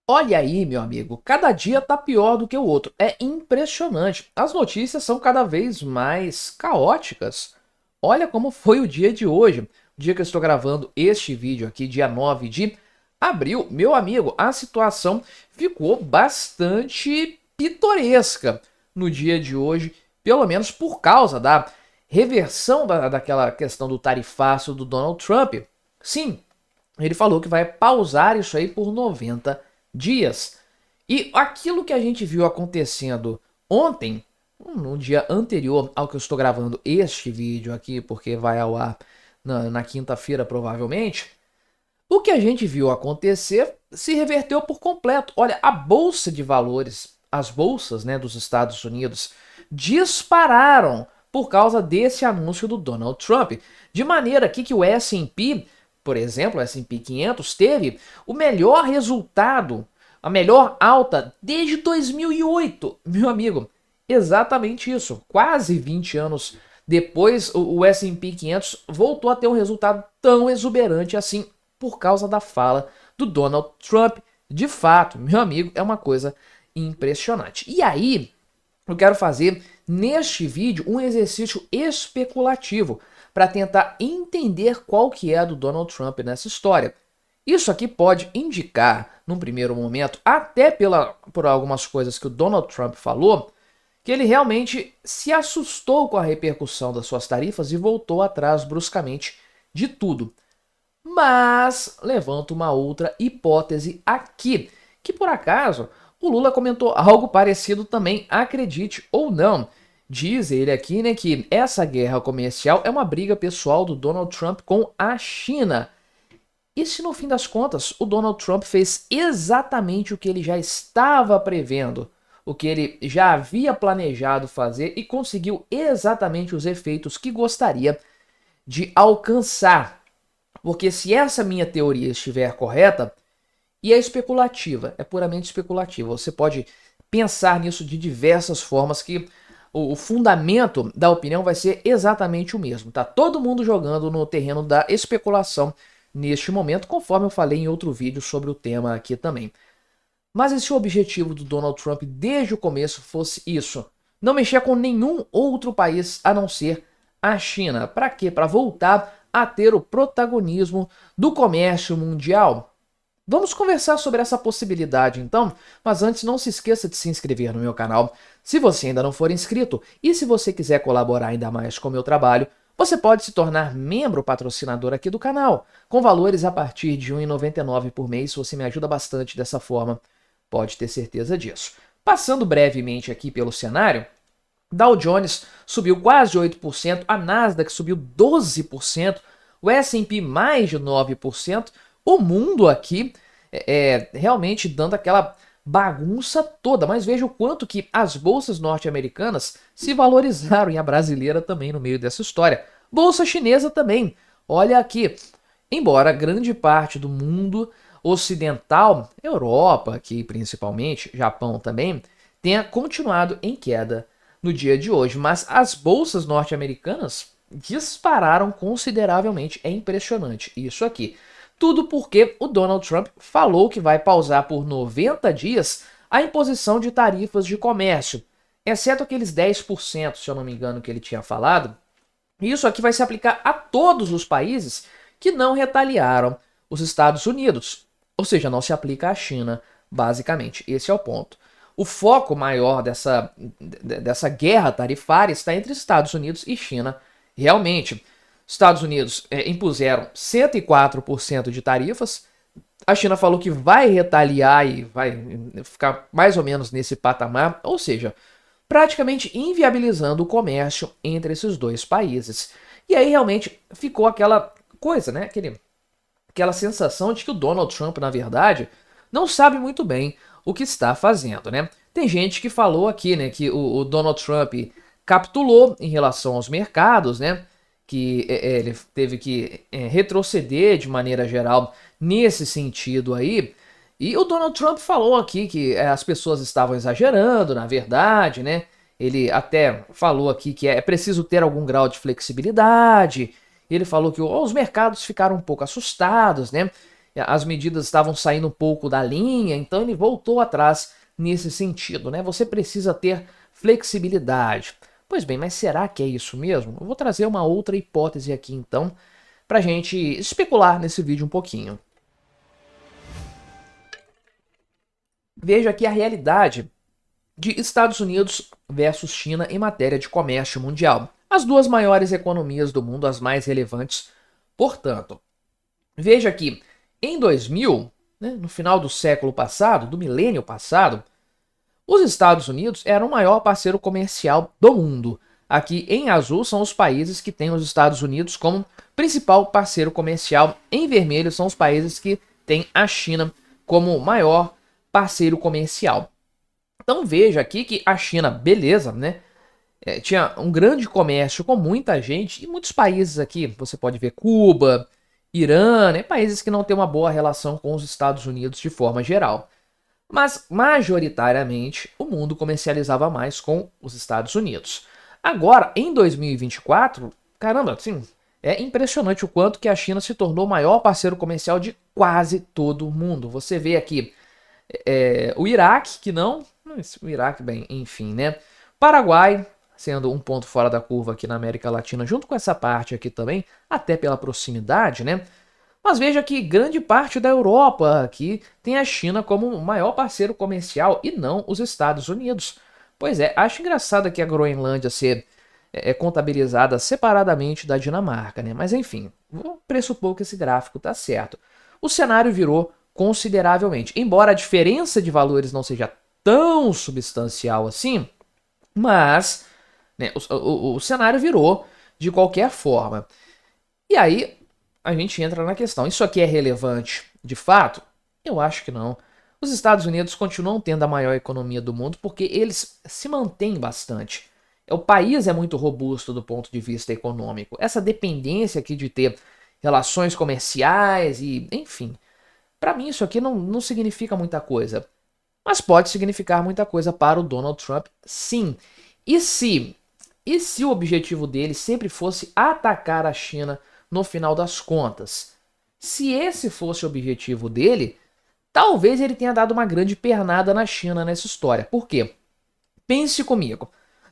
Olha aí, meu amigo, cada dia tá pior do que o outro. É impressionante. As notícias são cada vez mais caóticas. Olha como foi o dia de hoje. O dia que eu estou gravando este vídeo aqui, dia 9 de abril. Meu amigo, a situação ficou bastante pitoresca no dia de hoje, pelo menos por causa da reversão daquela questão do tarifaço do Donald Trump. Sim, ele falou que vai pausar isso aí por 90 dias. E aquilo que a gente viu acontecendo ontem, no dia anterior ao que eu estou gravando este vídeo aqui, porque vai ao ar na quinta-feira provavelmente, o que a gente viu acontecer se reverteu por completo. Olha, a bolsa de valores, as bolsas, né, dos Estados Unidos dispararam por causa desse anúncio do Donald Trump, de maneira que o S&P, por exemplo, o S&P 500 teve o melhor resultado, a melhor alta desde 2008, meu amigo. Exatamente isso. Quase 20 anos depois, o S&P 500 voltou a ter um resultado tão exuberante assim por causa da fala do Donald Trump. De fato, meu amigo, é uma coisa impressionante. E aí, eu quero fazer neste vídeo um exercício especulativo para tentar entender qual que é a do Donald Trump nessa história. Isso aqui pode indicar, num primeiro momento, até por algumas coisas que o Donald Trump falou, que ele realmente se assustou com a repercussão das suas tarifas e voltou atrás bruscamente de tudo. Mas levanto uma outra hipótese aqui, que por acaso o Lula comentou algo parecido também, acredite ou não. Diz ele aqui, né, que essa guerra comercial é uma briga pessoal do Donald Trump com a China. E se no fim das contas o Donald Trump fez exatamente o que ele já estava prevendo, o que ele já havia planejado fazer e conseguiu exatamente os efeitos que gostaria de alcançar? Porque se essa minha teoria estiver correta, e é especulativa, é puramente especulativa, você pode pensar nisso de diversas formas que o fundamento da opinião vai ser exatamente o mesmo. Tá todo mundo jogando no terreno da especulação neste momento, conforme eu falei em outro vídeo sobre o tema aqui também. Mas e se o objetivo do Donald Trump desde o começo fosse isso? Não mexer com nenhum outro país a não ser a China. Para quê? Para voltar a ter o protagonismo do comércio mundial? Vamos conversar sobre essa possibilidade então, mas antes não se esqueça de se inscrever no meu canal se você ainda não for inscrito, e se você quiser colaborar ainda mais com o meu trabalho, você pode se tornar membro patrocinador aqui do canal, com valores a partir de R$ 1,99 por mês. Você me ajuda bastante dessa forma, pode ter certeza disso. Passando brevemente aqui pelo cenário, Dow Jones subiu quase 8%, a Nasdaq subiu 12%, o S&P mais de 9%, o mundo aqui realmente dando aquela bagunça toda, mas veja o quanto que as bolsas norte-americanas se valorizaram e a brasileira também no meio dessa história. Bolsa chinesa também, olha aqui, embora grande parte do mundo ocidental, Europa aqui principalmente, Japão também, tenha continuado em queda no dia de hoje, mas as bolsas norte-americanas dispararam consideravelmente, é impressionante isso aqui. Tudo porque o Donald Trump falou que vai pausar por 90 dias a imposição de tarifas de comércio, exceto aqueles 10%, se eu não me engano, que ele tinha falado. Isso aqui vai se aplicar a todos os países que não retaliaram os Estados Unidos, ou seja, não se aplica à China, basicamente. Esse é o ponto. O foco maior dessa guerra tarifária está entre Estados Unidos e China, realmente. Estados Unidos impuseram 104% de tarifas. A China falou que vai retaliar e vai ficar mais ou menos nesse patamar, ou seja, praticamente inviabilizando o comércio entre esses dois países. E aí realmente ficou aquela coisa, né? Aquela sensação de que o Donald Trump, na verdade, não sabe muito bem o que está fazendo, né? Tem gente que falou aqui, né, que o Donald Trump capitulou em relação aos mercados, né? Que ele teve que retroceder de maneira geral nesse sentido aí. E o Donald Trump falou aqui que as pessoas estavam exagerando, na verdade, né? Ele até falou aqui que é preciso ter algum grau de flexibilidade. Ele falou que os mercados ficaram um pouco assustados, né? as medidas estavam saindo um pouco da linha, então ele voltou atrás nesse sentido, né? Você precisa ter flexibilidade. Pois bem, mas será que é isso mesmo? Eu vou trazer uma outra hipótese aqui então, para a gente especular nesse vídeo um pouquinho. Veja aqui a realidade de Estados Unidos versus China em matéria de comércio mundial. As duas maiores economias do mundo, as mais relevantes, portanto. Veja que em 2000, né, no final do século passado, do milênio passado, os Estados Unidos eram o maior parceiro comercial do mundo. Aqui em azul são os países que têm os Estados Unidos como principal parceiro comercial. Em vermelho são os países que têm a China como maior parceiro comercial. Então veja aqui que a China, beleza, né? Tinha um grande comércio com muita gente e muitos países aqui, você pode ver Cuba, Irã, né? Países que não têm uma boa relação com os Estados Unidos de forma geral. Mas, majoritariamente, o mundo comercializava mais com os Estados Unidos. Agora, em 2024, caramba, assim, é impressionante o quanto que a China se tornou o maior parceiro comercial de quase todo o mundo. Você vê aqui o Iraque, que não... O Iraque, bem, enfim, né? Paraguai, sendo um ponto fora da curva aqui na América Latina, junto com essa parte aqui também, até pela proximidade, né? Mas veja que grande parte da Europa aqui tem a China como o maior parceiro comercial e não os Estados Unidos. Pois é, acho engraçado aqui a Groenlândia ser contabilizada separadamente da Dinamarca, né? Mas enfim, vou pressupor que esse gráfico está certo. O cenário virou consideravelmente, embora a diferença de valores não seja tão substancial assim, mas né, o cenário virou de qualquer forma. E aí a gente entra na questão, isso aqui é relevante de fato? Eu acho que não. Os Estados Unidos continuam tendo a maior economia do mundo porque eles se mantêm bastante. O país é muito robusto do ponto de vista econômico. Essa dependência aqui de ter relações comerciais e, enfim, para mim isso aqui não significa muita coisa. Mas pode significar muita coisa para o Donald Trump, sim. E se o objetivo dele sempre fosse atacar a China no final das contas? Se esse fosse o objetivo dele, talvez ele tenha dado uma grande pernada na China nessa história. Por quê? Pense comigo.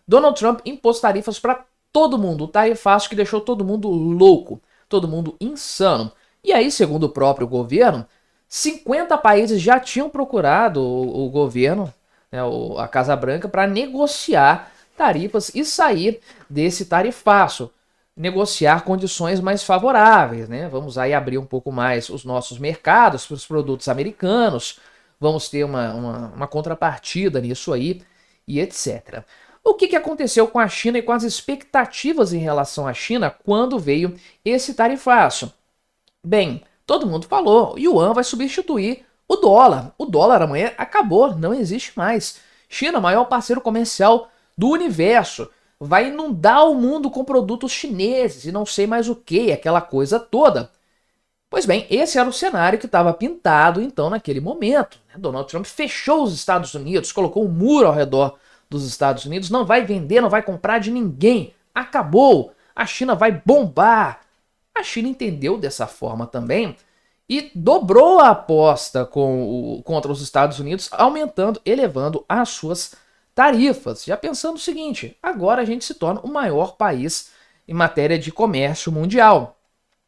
Donald Trump impôs tarifas para todo mundo, o tarifaço que deixou todo mundo louco, todo mundo insano. E aí, segundo o próprio governo, 50 países já tinham procurado o governo, né, a Casa Branca, para negociar tarifas e sair desse tarifaço, negociar condições mais favoráveis, né? Vamos aí abrir um pouco mais os nossos mercados para os produtos americanos, vamos ter uma contrapartida nisso aí e etc. O que aconteceu com a China e com as expectativas em relação à China quando veio esse tarifaço? Bem, todo mundo falou, o Yuan vai substituir o dólar. O dólar amanhã acabou, não existe mais. China, maior parceiro comercial do universo, vai inundar o mundo com produtos chineses e não sei mais o que, aquela coisa toda. Pois bem, esse era o cenário que estava pintado então naquele momento. Donald Trump fechou os Estados Unidos, colocou um muro ao redor dos Estados Unidos, não vai vender, não vai comprar de ninguém. Acabou, a China vai bombar. A China entendeu dessa forma também e dobrou a aposta contra os Estados Unidos, aumentando, elevando as suas tarifas. Já pensando o seguinte, agora a gente se torna o maior país em matéria de comércio mundial.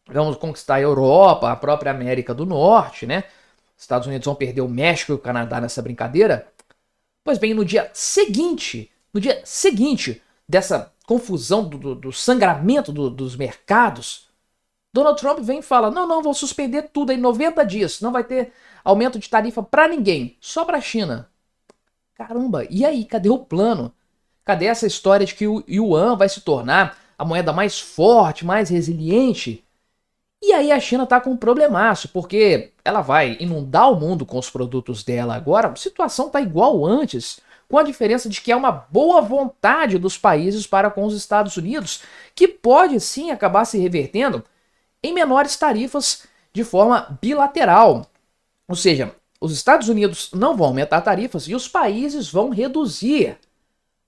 Vamos conquistar a Europa, a própria América do Norte, né? Os Estados Unidos vão perder o México e o Canadá nessa brincadeira. Pois bem, no dia seguinte dessa confusão, do sangramento dos mercados, Donald Trump vem e fala, não, vou suspender tudo em 90 dias, não vai ter aumento de tarifa para ninguém, só para a China. Caramba, e aí, cadê o plano? Cadê essa história de que o Yuan vai se tornar a moeda mais forte, mais resiliente? E aí a China tá com um problemaço, porque ela vai inundar o mundo com os produtos dela agora, a situação tá igual antes, com a diferença de que é uma boa vontade dos países para com os Estados Unidos, que pode sim acabar se revertendo em menores tarifas de forma bilateral. Ou seja, os Estados Unidos não vão aumentar tarifas e os países vão reduzir,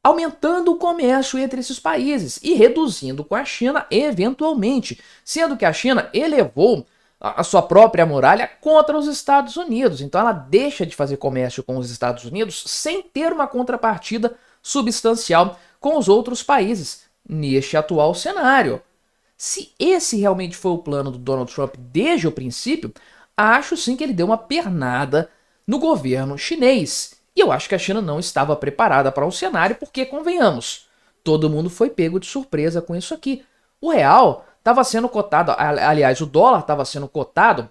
aumentando o comércio entre esses países e reduzindo com a China eventualmente, sendo que a China elevou a sua própria muralha contra os Estados Unidos. Então ela deixa de fazer comércio com os Estados Unidos sem ter uma contrapartida substancial com os outros países neste atual cenário. Se esse realmente foi o plano do Donald Trump desde o princípio, acho sim que ele deu uma pernada no governo chinês. E eu acho que a China não estava preparada para um cenário, porque, convenhamos, todo mundo foi pego de surpresa com isso aqui. O real estava sendo cotado, aliás, o dólar estava sendo cotado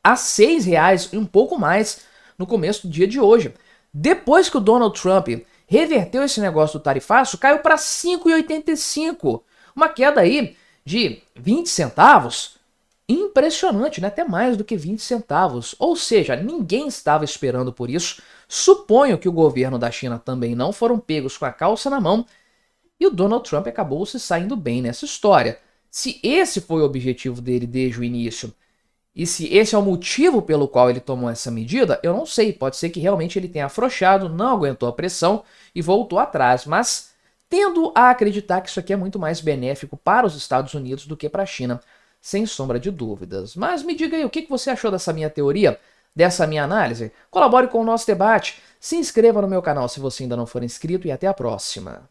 a R$ 6 e um pouco mais no começo do dia de hoje. Depois que o Donald Trump reverteu esse negócio do tarifaço, caiu para 5,85. Uma queda aí de 20 centavos. Impressionante, né? Até mais do que 20 centavos. Ou seja, ninguém estava esperando por isso. Suponho que o governo da China também não foram pegos com a calça na mão. E o Donald Trump acabou se saindo bem nessa história. Se esse foi o objetivo dele desde o início, e se esse é o motivo pelo qual ele tomou essa medida, eu não sei. Pode ser que realmente ele tenha afrouxado, não aguentou a pressão e voltou atrás. Mas tendo a acreditar que isso aqui é muito mais benéfico para os Estados Unidos do que para a China, sem sombra de dúvidas. Mas me diga aí, o que você achou dessa minha teoria, dessa minha análise? Colabore com o nosso debate, se inscreva no meu canal se você ainda não for inscrito e até a próxima.